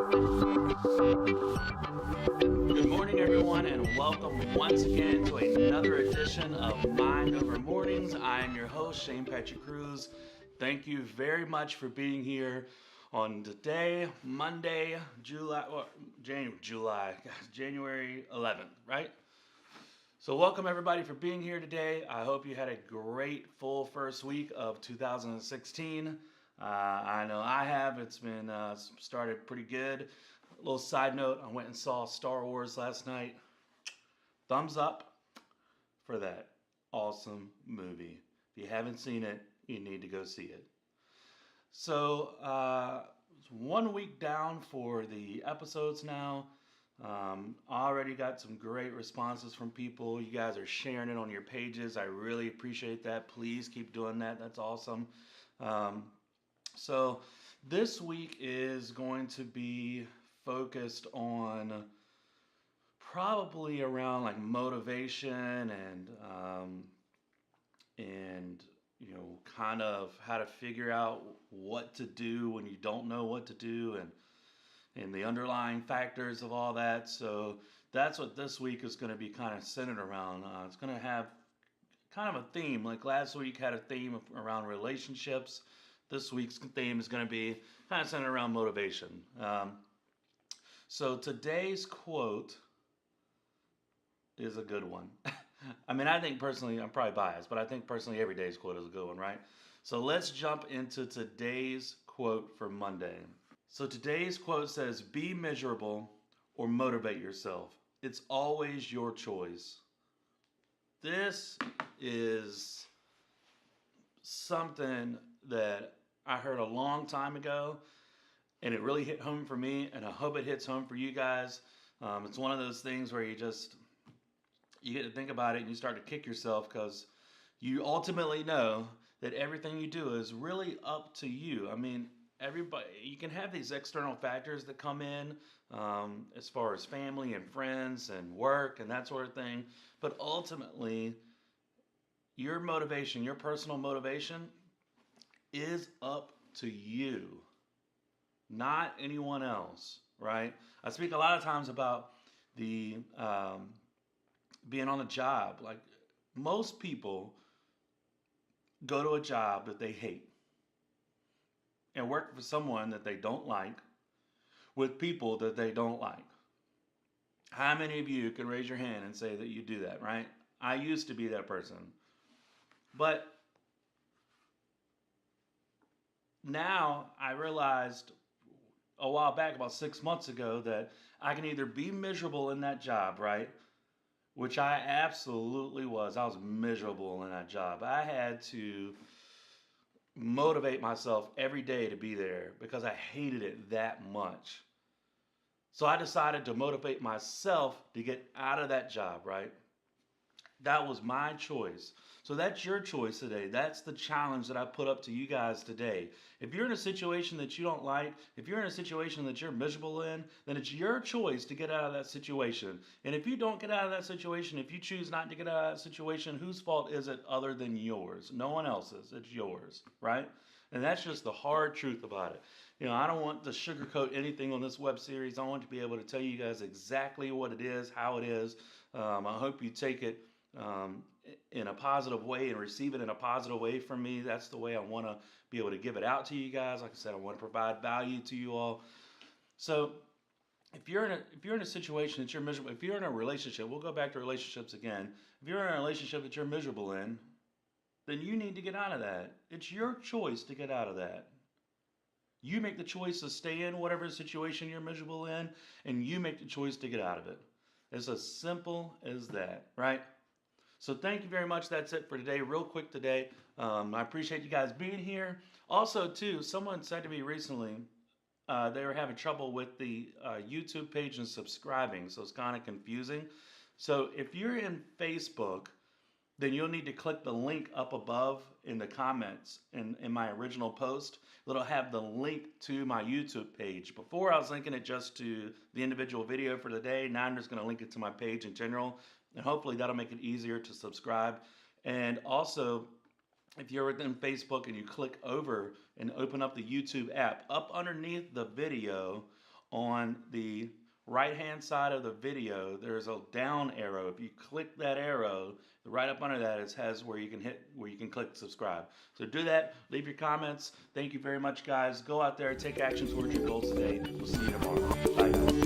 Good morning, everyone, and welcome once again to another edition of Mind Over Mornings. I am your host, Shane Patrick Cruz. Thank you very much for being here on today, Monday, January 11th, right? So, welcome everybody for being here today. I hope you had a great full first week of 2016. I know I have. It's been started pretty good. A little side note, I went and saw Star Wars last night. Thumbs up for that awesome movie. If you haven't seen it, you need to go see it. So, it's 1 week down for the episodes now. Already got some great responses from people. You guys are sharing it on your pages. I really appreciate that. Please keep doing that. That's awesome. Um, so, this week is going to be focused on probably around like motivation and kind of how to figure out what to do when you don't know what to do and the underlying factors of all that. So that's what this week is going to be kind of centered around. It's going to have kind of a theme. Like last week had a theme around relationships. This week's theme is going to be kind of centered around motivation. So today's quote is a good one. I mean, I think personally, I'm probably biased, but I think personally every day's quote is a good one, right? So let's jump into today's quote for Monday. So today's quote says, "Be miserable or motivate yourself. It's always your choice." This is something that I heard a long time ago, and it really hit home for me, and I hope it hits home for you guys. It's one of those things where you get to think about it and you start to kick yourself because you ultimately know that everything you do is really up to you. I mean, everybody, you can have these external factors that come in as far as family and friends and work and that sort of thing, but ultimately, your motivation, your personal motivation, is up to you, not anyone else, right? I speak a lot of times about the being on a job. Like most people go to a job that they hate and work for someone that they don't like with people that they don't like. How many of you can raise your hand and say that you do that, right? I used to be that person. But now I realized a while back, about 6 months ago, that I can either be miserable in that job, right? Which I absolutely was. I was miserable in that job. I had to motivate myself every day to be there because I hated it that much. So I decided to motivate myself to get out of that job, right? That was my choice. So that's your choice today. That's the challenge that I put up to you guys today. If you're in a situation that you don't like, if you're in a situation that you're miserable in, then it's your choice to get out of that situation. And if you don't get out of that situation, if you choose not to get out of that situation, whose fault is it other than yours? No one else's. It's yours, right? And that's just the hard truth about it. I don't want to sugarcoat anything on this web series. I want to be able to tell you guys exactly what it is, how it is. I hope you take it um, in a positive way and receive it in a positive way from me. That's the way I want to be able to give it out to you guys. Like I said, I want to provide value to you all. So if you're in a situation that you're miserable, if you're in a relationship, we'll go back to relationships again. If you're in a relationship that you're miserable in, then you need to get out of that. It's your choice to get out of that. You make the choice to stay in whatever situation you're miserable in, and you make the choice to get out of it. It's as simple as that, right? So thank you very much. That's it for today. Real quick today. I appreciate you guys being here. Also, too, someone said to me recently they were having trouble with the YouTube page and subscribing, so it's kind of confusing. So if you're in Facebook, then you'll need to click the link up above in the comments in my original post. It'll have the link to my YouTube page. Before I was linking it just to the individual video for the day. Now I'm just going to link it to my page in general. And hopefully that'll make it easier to subscribe. And also, if you're within Facebook and you click over and open up the YouTube app, up underneath the video on the right hand side of the video, there's a down arrow. If you click that arrow, right up under that it has where you can click subscribe. So do that, leave your comments. Thank you very much, guys. Go out there, take action towards your goals today. We'll see you tomorrow. Bye, guys.